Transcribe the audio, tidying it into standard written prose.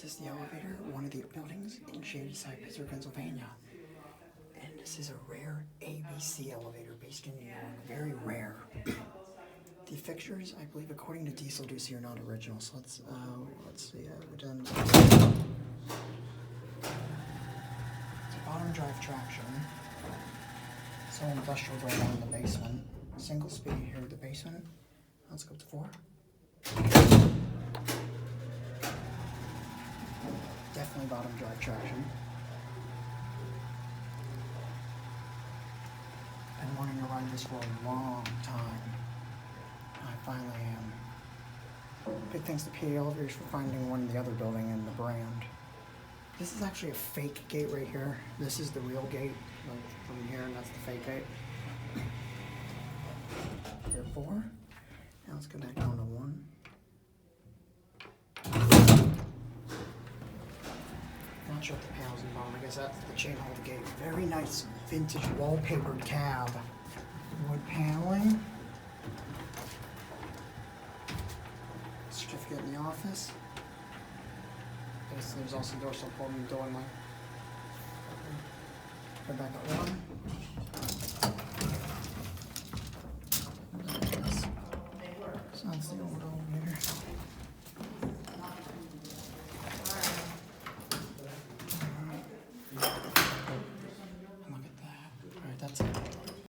This is the elevator, one of the buildings in Shadyside, Pittsburgh, Pennsylvania. And this is a rare ABC elevator based in New York. Very rare. The fixtures, I believe, according to Diesel Ducey, are not original. So let's see. We're done. It's a bottom drive traction. It's all industrial going on in the basement. Single speed here at the basement. Let's go up to 4. Definitely bottom drive traction. Been wanting to ride this for a long time. I finally am. Big thanks to PA Elevators for finding one in the other building and the brand. This is actually a fake gate right here. This is the real gate, like from here, and that's the fake gate. Here 4. Now let's go back down to 1. Not sure what the panels involved. I guess that's the chain hold gate. Very nice vintage wallpapered cab. Wood paneling. Certificate in the office. There's also door support and door light. Go back at 1.